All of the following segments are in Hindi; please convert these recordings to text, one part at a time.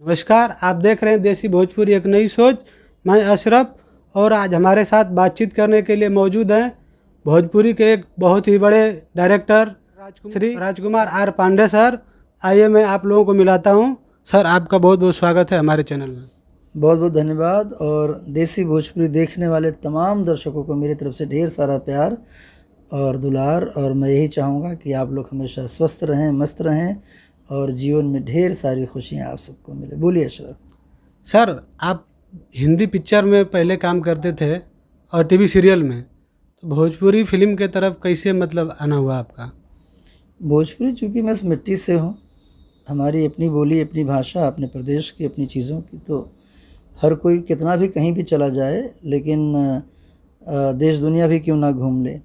नमस्कार, आप देख रहे हैं देसी भोजपुरी एक नई सोच। मैं अशरफ और आज हमारे साथ बातचीत करने के लिए मौजूद हैं भोजपुरी के एक बहुत ही बड़े director Shri Rajkumar R Pandey sir. आइए मैं आप लोगों को मिलाता हूं। सर, आपका बहुत बहुत स्वागत है हमारे चैनल में। बहुत बहुत धन्यवाद। और देसी भोजपुरी देखने वाले तमाम दर्शकों को मेरी तरफ से ढेर सारा प्यार और दुलार। और मैं यही चाहूँगा कि आप लोग हमेशा स्वस्थ रहें, मस्त रहें और जीवन में ढेर सारी खुशियाँ आप सबको मिले। बोलिए अशरफ। सर, आप हिंदी पिक्चर में पहले काम करते थे और टीवी सीरियल में, तो भोजपुरी फिल्म के तरफ कैसे आना हुआ आपका? भोजपुरी चूँकि मैं इस मिट्टी से हूँ, हमारी अपनी बोली, अपनी भाषा, अपने प्रदेश की, अपनी चीज़ों की, तो हर कोई कितना भी कहीं भी चला जाए, लेकिन देश दुनिया भी क्यों ना घूम ले,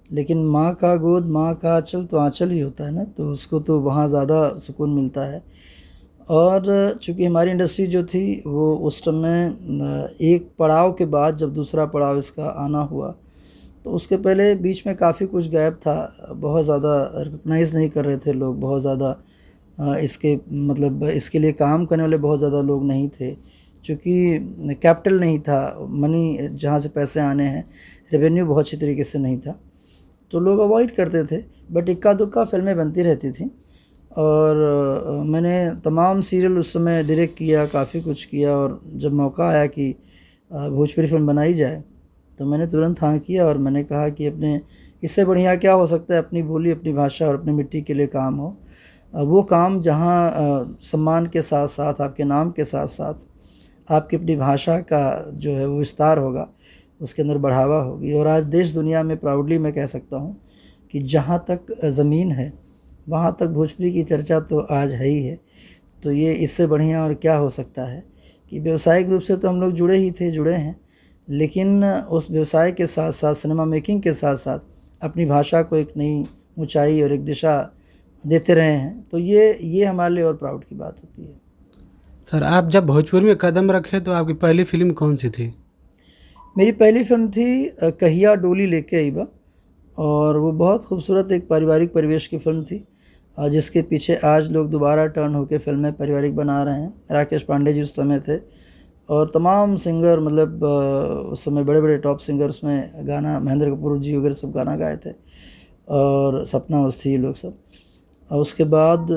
लेकिन माँ का गोद, माँ का आँचल तो आँचल ही होता है ना, तो उसको तो वहाँ ज़्यादा सुकून मिलता है। और चूँकि हमारी इंडस्ट्री जो थी वो उस समय एक पड़ाव के बाद जब दूसरा पड़ाव इसका आना हुआ, तो उसके पहले बीच में काफ़ी कुछ गैप था। बहुत ज़्यादा रिकग्नाइज़ नहीं कर रहे थे लोग, बहुत ज़्यादा इसके लिए काम करने वाले बहुत ज़्यादा लोग नहीं थे, चूँकि कैपिटल नहीं था, मनी जहाँ से पैसे आने हैं, रेवेन्यू बहुत अच्छी तरीके से नहीं था, तो लोग अवॉइड करते थे। बट इक्का दुक्का फिल्में बनती रहती थी और मैंने तमाम सीरियल उस समय डायरेक्ट किया, काफ़ी कुछ किया। और जब मौका आया कि भोजपुरी फिल्म बनाई जाए, तो मैंने तुरंत हाँ किया और मैंने कहा कि अपने इससे बढ़िया क्या हो सकता है, अपनी बोली, अपनी भाषा और अपनी मिट्टी के लिए काम हो। वो काम जहाँ सम्मान के साथ साथ, आपके नाम के साथ साथ आपकी अपनी भाषा का जो है वो विस्तार होगा, उसके अंदर बढ़ावा होगी। और आज देश दुनिया में प्राउडली मैं कह सकता हूँ कि जहाँ तक ज़मीन है वहाँ तक भोजपुरी की चर्चा तो आज है ही है। तो ये इससे बढ़िया और क्या हो सकता है कि व्यावसायिक रूप से तो हम लोग जुड़े हैं, लेकिन उस व्यवसाय के साथ साथ, सिनेमा मेकिंग के साथ साथ अपनी भाषा को एक नई ऊंचाई और एक दिशा देते रहे हैं। तो ये हमारे लिए और प्राउड की बात होती है। सर, आप जब भोजपुरी में कदम रखे तो आपकी पहली फिल्म कौन सी थी? मेरी पहली फिल्म थी कहिया डोली लेके आईबा, और वो बहुत खूबसूरत एक पारिवारिक परिवेश की फिल्म थी, जिसके पीछे आज लोग दोबारा टर्न होकर फिल्में पारिवारिक बना रहे हैं। राकेश पांडे जी उस समय थे और तमाम सिंगर, उस समय बड़े बड़े टॉप सिंगर उसमें गाना, महेंद्र कपूर जी वगैरह सब गाना गाए थे, और सपना अवस्थी ये लोग सब। और उसके बाद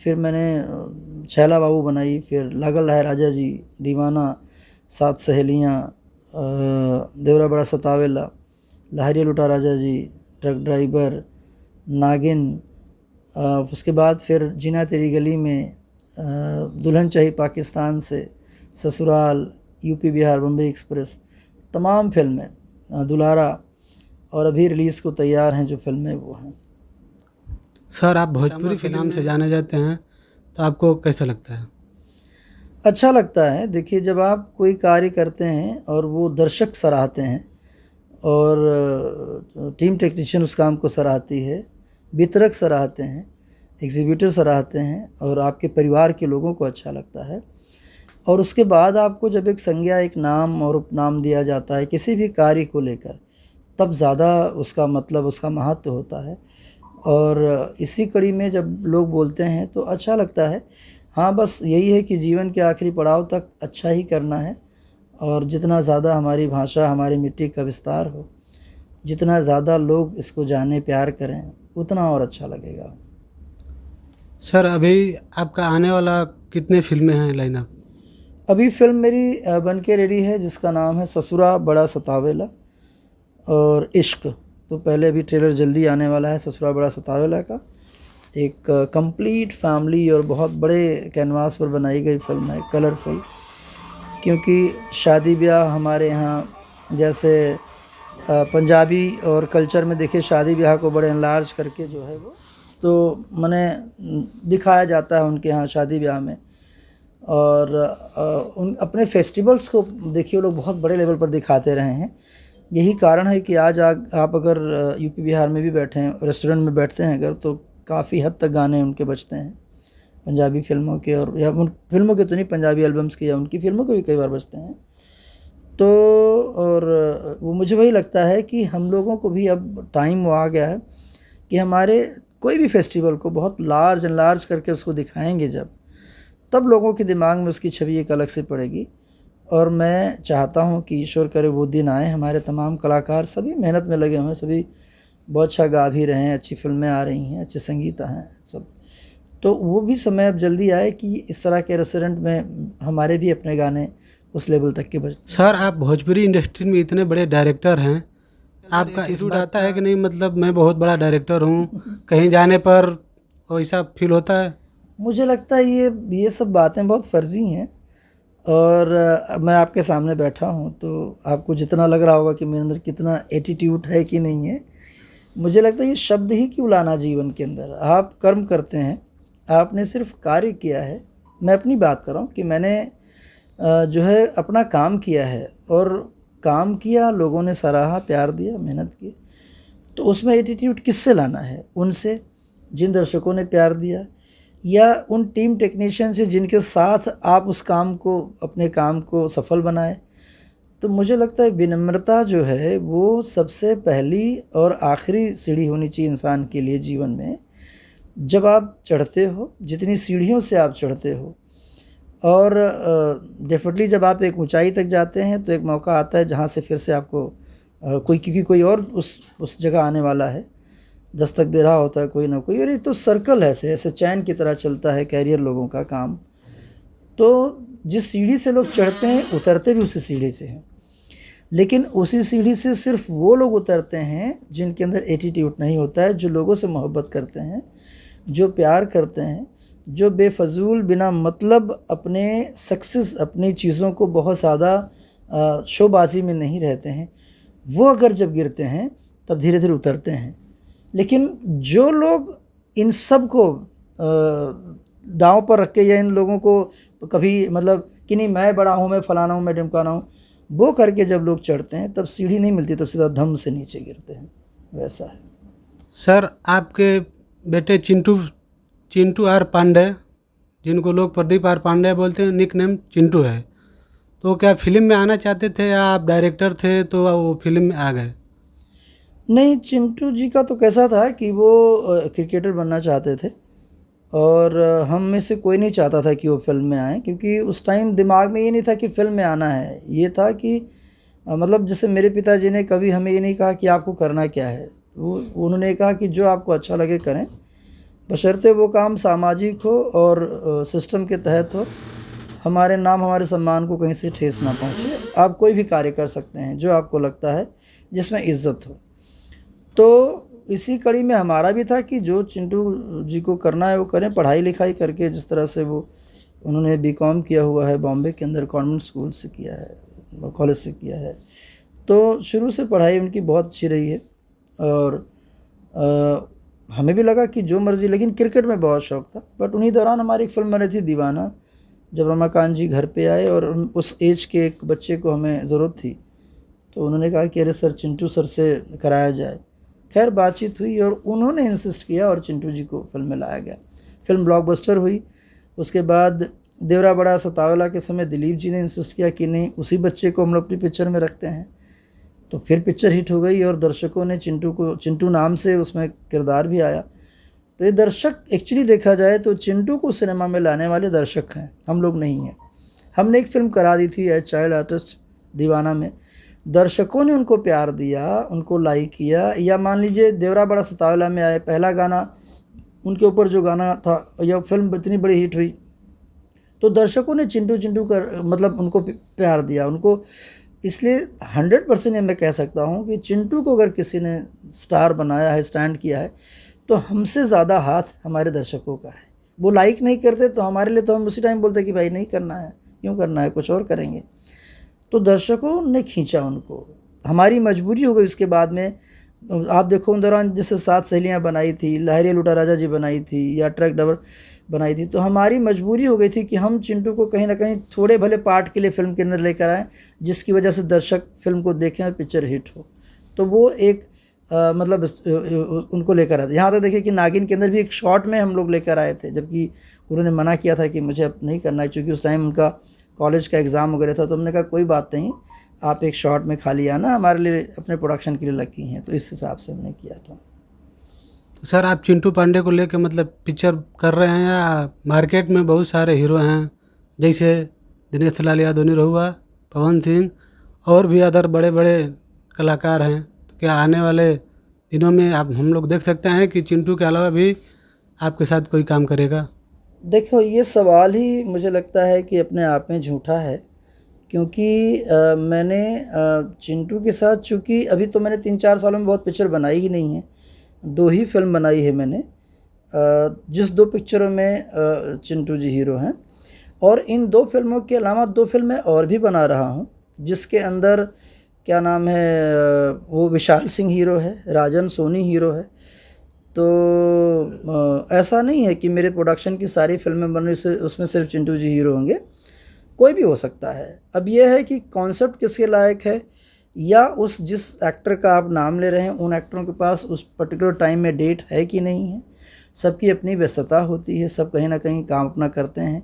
फिर मैंने छैला बाबू बनाई, फिर लागल है राजा जी, दीवाना, सात सहेलियाँ, देवरा बड़ा सतावेला, लहरिया लुटा राजा जी, ट्रक ड्राइवर, नागिन। उसके बाद फिर जीना तेरी गली में, दुल्हन चाहिए पाकिस्तान से, ससुराल, यूपी बिहार बम्बई एक्सप्रेस, तमाम फिल्में, दुलारा, और अभी रिलीज़ को तैयार हैं जो फिल्में वो हैं। सर, आप भोजपुरी के नाम से जाने जाते हैं, तो आपको कैसा लगता है? अच्छा लगता है। देखिए, जब आप कोई कार्य करते हैं और वो दर्शक सराहते हैं और टीम टेक्नीशियन उस काम को सराहती है, वितरक सराहते हैं, एग्जीब्यूटर सराहते हैं, और आपके परिवार के लोगों को अच्छा लगता है, और उसके बाद आपको जब एक संज्ञा, एक नाम और उपनाम दिया जाता है किसी भी कार्य को लेकर, तब ज़्यादा उसका उसका महत्व होता है। और इसी कड़ी में जब लोग बोलते हैं तो अच्छा लगता है। हाँ, बस यही है कि जीवन के आखिरी पड़ाव तक अच्छा ही करना है, और जितना ज़्यादा हमारी भाषा, हमारी मिट्टी का विस्तार हो, जितना ज़्यादा लोग इसको जाने, प्यार करें, उतना और अच्छा लगेगा। सर, अभी आपका आने वाला कितने फिल्में हैं लाइनअप? अभी फिल्म मेरी बन के रेडी है, जिसका नाम है ससुरा बड़ा सतावेला और इश्क। तो पहले अभी ट्रेलर जल्दी आने वाला है ससुरा बड़ा सतावेला का। एक कंप्लीट फैमिली और बहुत बड़े कैनवास पर बनाई गई फिल्म है, कलरफुल। क्योंकि शादी ब्याह हमारे यहाँ जैसे पंजाबी और कल्चर में देखिए, शादी ब्याह को बड़े एनलार्ज करके जो है वो तो दिखाया जाता है उनके यहाँ शादी ब्याह में। और उन अपने फेस्टिवल्स को देखिए, लोग बहुत बड़े लेवल पर दिखाते रहे हैं। यही कारण है कि आज आप अगर यूपी बिहार में भी बैठे हैं, रेस्टोरेंट में बैठते हैं अगर, तो काफ़ी हद तक गाने उनके बजते हैं, पंजाबी फिल्मों के, और या उन फिल्मों के तो नहीं, पंजाबी एल्बम्स के या उनकी फिल्मों के भी कई बार बजते हैं। तो और वो मुझे वही लगता है कि हम लोगों को भी अब टाइम वो आ गया है कि हमारे कोई भी फेस्टिवल को बहुत लार्ज एंड लार्ज करके उसको दिखाएंगे जब, तब लोगों के दिमाग में उसकी छवि एक अलग से पड़ेगी। और मैं चाहता हूँ कि ईश्वर करे वो दिन आए। हमारे तमाम कलाकार सभी मेहनत में लगे हुए हैं, सभी बहुत अच्छा गा भी रहे हैं, अच्छी फिल्में आ रही हैं, अच्छे संगीत हैं सब। तो वो भी समय अब जल्दी आए कि इस तरह के रेस्टोरेंट में हमारे भी अपने गाने उस लेवल तक के बज। सर, आप भोजपुरी इंडस्ट्री में इतने बड़े डायरेक्टर हैं, आपका इशू आता है कि नहीं, मतलब मैं बहुत बड़ा डायरेक्टर हूँ, कहीं जाने पर वैसा फील होता है? मुझे लगता है ये सब बातें बहुत फर्जी हैं। और मैं आपके सामने बैठा हूँ तो आपको जितना लग रहा होगा कि मेरे अंदर कितना एटीट्यूड है कि नहीं है, मुझे लगता है ये शब्द ही क्यों लाना जीवन के अंदर। आप कर्म करते हैं, आपने सिर्फ कार्य किया है। मैं अपनी बात कर रहा हूँ कि मैंने जो है अपना काम किया है, और काम किया, लोगों ने सराहा, प्यार दिया, मेहनत की, तो उसमें एटीट्यूड किससे लाना है? उनसे जिन दर्शकों ने प्यार दिया, या उन टीम टेक्नीशियन से जिनके साथ आप उस काम को, अपने काम को सफल बनाए। तो मुझे लगता है विनम्रता जो है वो सबसे पहली और आखिरी सीढ़ी होनी चाहिए इंसान के लिए जीवन में। जब आप चढ़ते हो, जितनी सीढ़ियों से आप चढ़ते हो, और डेफिनेटली जब आप एक ऊंचाई तक जाते हैं तो एक मौका आता है जहाँ से फिर से आपको क्योंकि कोई और उस जगह आने वाला है, दस्तक दे रहा होता है कोई ना कोई। और ये तो सर्कल है, ऐसे चैन की तरह चलता है कैरियर लोगों का काम। तो जिस सीढ़ी से लोग चढ़ते हैं, उतरते भी उसी सीढ़ी से हैं। लेकिन उसी सीढ़ी से सिर्फ वो लोग उतरते हैं जिनके अंदर एटीट्यूड नहीं होता है, जो लोगों से मोहब्बत करते हैं, जो प्यार करते हैं, जो बेफजूल बिना मतलब अपने सक्सेस, अपनी चीज़ों को बहुत ज़्यादा शोबाजी में नहीं रहते हैं। वो अगर जब गिरते हैं तब धीरे धीरे उतरते हैं। लेकिन जो लोग इन सब को दांव पर रख के, या इन लोगों को कभी मतलब कि नहीं मैं बड़ा हूँ, मैं फलाना हूँ, मैं ढिमकाना हूँ, वो करके जब लोग चढ़ते हैं तब सीढ़ी नहीं मिलती, तब सीधा धम से नीचे गिरते हैं। वैसा है। सर, आपके बेटे चिंटू आर पांडे, जिनको लोग प्रदीप आर पांडे बोलते हैं, निक नेम चिंटू है, तो क्या फिल्म में आना चाहते थे या आप डायरेक्टर थे तो वो फिल्म में आ गए? नहीं, चिंटू जी का तो कैसा था कि वो क्रिकेटर बनना चाहते थे, और हम में से कोई नहीं चाहता था कि वो फिल्म में आए, क्योंकि उस टाइम दिमाग में ये नहीं था कि फिल्म में आना है। ये था कि मतलब जैसे मेरे पिताजी ने कभी हमें ये नहीं कहा कि आपको करना क्या है, वो उन्होंने कहा कि जो आपको अच्छा लगे करें, बशर्ते वो काम सामाजिक हो और सिस्टम के तहत हो, हमारे नाम, हमारे सम्मान को कहीं से ठेस ना पहुँचे। आप कोई भी कार्य कर सकते हैं जो आपको लगता है जिसमें इज्जत हो। तो इसी कड़ी में हमारा भी था कि जो चिंटू जी को करना है वो करें, पढ़ाई लिखाई करके, जिस तरह से वो उन्होंने बीकॉम किया हुआ है, बॉम्बे के अंदर कॉन्वेंट स्कूल से किया है, कॉलेज से किया है, तो शुरू से पढ़ाई उनकी बहुत अच्छी रही है। और हमें भी लगा कि जो मर्ज़ी, लेकिन क्रिकेट में बहुत शौक़ था। बट उन्हीं दौरान हमारी एक फ़िल्म बनी थी दीवाना, जब रमाकांत जी घर पे आए और उस एज के एक बच्चे को हमें ज़रूरत थी, तो उन्होंने कहा कि अरे सर, चिंटू सर से कराया जाए। खैर बातचीत हुई और उन्होंने इंसिस्ट किया और चिंटू जी को फिल्म में लाया गया। फिल्म ब्लॉकबस्टर हुई। उसके बाद देवरा बड़ा सतावला के समय दिलीप जी ने इंसिस्ट किया कि नहीं, उसी बच्चे को हम लोग अपनी पिक्चर में रखते हैं। तो फिर पिक्चर हिट हो गई और दर्शकों ने चिंटू नाम से उसमें किरदार भी आया। तो ये दर्शक, एक्चुअली देखा जाए तो चिंटू को सिनेमा में लाने वाले दर्शक हैं, हम लोग नहीं हैं। हमने एक फ़िल्म करा दी थी एज चाइल्ड आर्टिस्ट दीवाना में, दर्शकों ने उनको प्यार दिया, उनको लाइक किया। या मान लीजिए देवरा बड़ा सतावला में आए, पहला गाना उनके ऊपर जो गाना था, या फिल्म इतनी बड़ी हिट हुई, तो दर्शकों ने चिंटू कर मतलब उनको प्यार दिया उनको। इसलिए 100% मैं कह सकता हूँ कि चिंटू को अगर किसी ने स्टार बनाया है, स्टैंड किया है, तो हमसे ज़्यादा हाथ हमारे दर्शकों का है। वो लाइक नहीं करते तो हमारे लिए तो हम उसी टाइम बोलते कि भाई नहीं करना है, क्यों करना है, कुछ और करेंगे। तो दर्शकों ने खींचा उनको, हमारी मजबूरी हो गई। उसके बाद में आप देखो उन दौरान जैसे 7 सहेलियाँ बनाई थी, लहरिया लूटा राजा जी बनाई थी, या ट्रक ड्राइवर बनाई थी, तो हमारी मजबूरी हो गई थी कि हम चिंटू को कहीं ना कहीं थोड़े भले पार्ट के लिए फ़िल्म के अंदर लेकर आएँ, जिसकी वजह से दर्शक फिल्म को देखें और पिक्चर हिट हो। तो वो एक मतलब उनको लेकर आए थे। यहाँ तक देखिए कि नागिन के अंदर भी एक शॉट में हम लोग लेकर आए थे, जबकि उन्होंने मना किया था कि मुझे अब नहीं करना है, क्योंकि उस टाइम उनका कॉलेज का एग्ज़ाम वगैरह था। तो हमने कहा कोई बात नहीं, आप एक शॉट में खाली आना, हमारे लिए अपने प्रोडक्शन के लिए लकी हैं। तो इस हिसाब से हमने किया था। तो सर आप चिंटू पांडे को लेकर मतलब पिक्चर कर रहे हैं या मार्केट में बहुत सारे हीरो हैं जैसे दिनेश लाल यादव हुआ, पवन सिंह और भी अदर बड़े बड़े कलाकार हैं, तो क्या आने वाले दिनों में आप हम लोग देख सकते हैं कि चिंटू के अलावा भी आपके साथ कोई काम करेगा? देखो, ये सवाल ही मुझे लगता है कि अपने आप में झूठा है, क्योंकि मैंने चिंटू के साथ, चूँकि अभी तो मैंने 3-4 सालों में बहुत पिक्चर बनाई ही नहीं है, 2 ही फिल्म बनाई है मैंने, जिस 2 पिक्चरों में चिंटू जी हीरो हैं। और इन 2 फिल्मों के अलावा 2 फिल्में और भी बना रहा हूँ, जिसके अंदर क्या नाम है, वो विशाल सिंह हीरो है, राजन सोनी हीरो है। तो ऐसा नहीं है कि मेरे प्रोडक्शन की सारी फिल्में बन रही से उसमें सिर्फ चिंटू जी हीरो होंगे, कोई भी हो सकता है। अब यह है कि कॉन्सेप्ट किसके लायक है, या उस जिस एक्टर का आप नाम ले रहे हैं उन एक्टरों के पास उस पर्टिकुलर टाइम में डेट है कि नहीं है। सबकी अपनी व्यस्तता होती है, सब कहीं ना कहीं काम अपना करते हैं।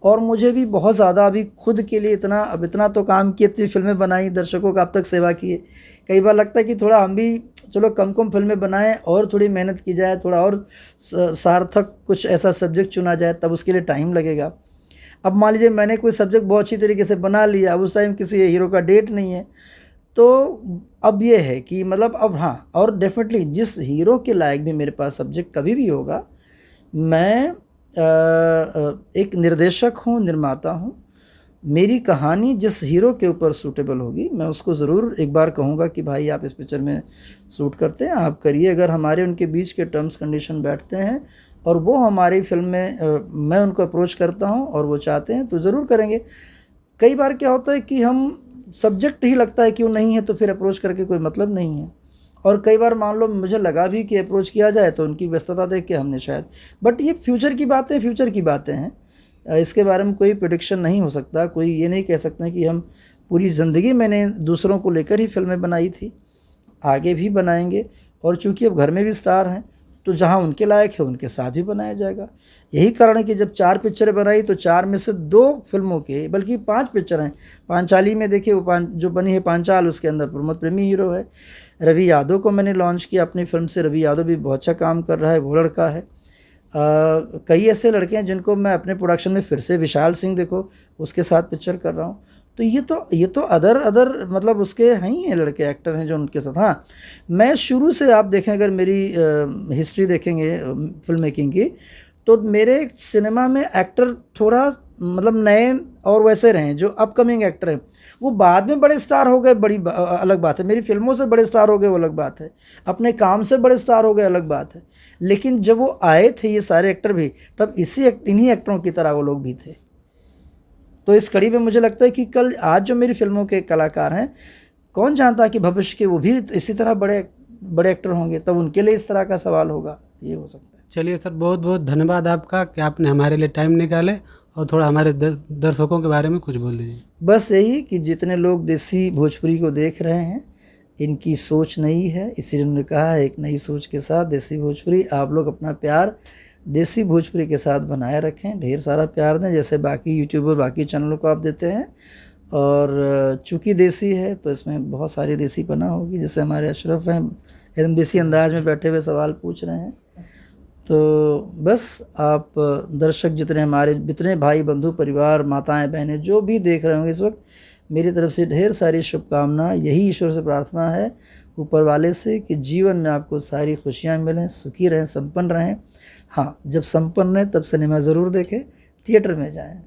और मुझे भी बहुत ज़्यादा अभी खुद के लिए इतना तो काम किए, इतनी फिल्में बनाई, दर्शकों का अब तक सेवा किए। कई बार लगता है कि थोड़ा हम भी चलो कम फिल्में बनाएं और थोड़ी मेहनत की जाए, थोड़ा और सार्थक कुछ ऐसा सब्जेक्ट चुना जाए, तब उसके लिए टाइम लगेगा। अब मान लीजिए मैंने कोई सब्जेक्ट बहुत अच्छी तरीके से बना लिया, अब उस टाइम किसी हीरो का डेट नहीं है, तो अब ये है कि मतलब अब हाँ, और डेफिनेटली जिस हीरो के लायक भी मेरे पास सब्जेक्ट कभी भी होगा, मैं एक निर्देशक हूँ, निर्माता हूँ, मेरी कहानी जिस हीरो के ऊपर सूटेबल होगी मैं उसको ज़रूर एक बार कहूँगा कि भाई आप इस पिक्चर में शूट करते हैं, आप करिए। अगर हमारे उनके बीच के टर्म्स कंडीशन बैठते हैं और वो हमारी फिल्म में मैं उनको अप्रोच करता हूँ और वो चाहते हैं, तो ज़रूर करेंगे। कई बार क्या होता है कि हम सब्जेक्ट ही लगता है कि वो नहीं है, तो फिर अप्रोच करके कोई मतलब नहीं है। और कई बार मान लो मुझे लगा भी कि अप्रोच किया जाए तो उनकी व्यस्तता देख के हमने शायद, बट ये फ्यूचर की बातें हैं, इसके बारे में कोई प्रेडिक्शन नहीं हो सकता। कोई ये नहीं कह सकता कि हम पूरी ज़िंदगी मैंने दूसरों को लेकर ही फिल्में बनाई थी, आगे भी बनाएंगे। और चूँकि अब घर में भी स्टार हैं, तो जहाँ उनके लायक है उनके साथ भी बनाया जाएगा। यही कारण है कि जब 4 पिक्चरें बनाई तो 4 में से 2 फिल्मों के, बल्कि 5 पिक्चर हैं। पांचाली में देखिए, वो जो बनी है पांचाल, उसके अंदर प्रमोद प्रेमी हीरो है। रवि यादव को मैंने लॉन्च किया अपनी फिल्म से, रवि यादव भी बहुत अच्छा काम कर रहा है, वो लड़का है। कई ऐसे लड़के हैं जिनको मैं अपने प्रोडक्शन में फिर से, विशाल सिंह देखो, उसके साथ पिक्चर कर रहा हूँ। तो ये तो अदर मतलब उसके हैं ही हैं, लड़के एक्टर हैं जो उनके साथ। हाँ, मैं शुरू से, आप देखें अगर मेरी हिस्ट्री देखेंगे फिल्म मेकिंग की, तो मेरे सिनेमा में एक्टर थोड़ा मतलब नए और वैसे रहे, जो अपकमिंग एक्टर हैं वो बाद में बड़े स्टार हो गए, अलग बात है। मेरी फिल्मों से बड़े स्टार हो गए वो अलग बात है, अपने काम से बड़े स्टार हो गए अलग बात है। लेकिन जब वो आए थे ये सारे एक्टर भी, तब इन्हीं एक्टरों की तरह वो लोग भी थे। तो इस कड़ी में मुझे लगता है कि कल आज जो मेरी फिल्मों के कलाकार हैं, कौन जानता कि भविष्य के वो भी इसी तरह बड़े एक्टर होंगे, तब उनके लिए इस तरह का सवाल होगा, ये हो सकता है। चलिए सर, बहुत बहुत धन्यवाद आपका कि आपने हमारे लिए टाइम निकाले और थोड़ा हमारे दर्शकों के बारे में कुछ बोल दीजिए। बस यही कि जितने लोग देसी भोजपुरी को देख रहे हैं, इनकी सोच नई है, इसीलिए उन्होंने कहा है एक नई सोच के साथ देसी भोजपुरी। आप लोग अपना प्यार देसी भोजपुरी के साथ बनाए रखें, ढेर सारा प्यार दें, जैसे बाकी यूट्यूबर बाकी चैनलों को आप देते हैं। और चूँकि देसी है तो इसमें बहुत सारी देसी पना होगी, जैसे हमारे अशरफ हैं एकदम देसी अंदाज में बैठे हुए सवाल पूछ रहे हैं। तो बस आप दर्शक जितने भाई बंधु परिवार, माताएं बहनें जो भी देख रहे होंगे इस वक्त, मेरी तरफ से ढेर सारी शुभकामना, यही ईश्वर से प्रार्थना है ऊपर वाले से कि जीवन में आपको सारी खुशियां मिलें, सुखी रहें, संपन्न रहें। हाँ, जब संपन्न रहें तब सिनेमा ज़रूर देखें, थिएटर में जाएं।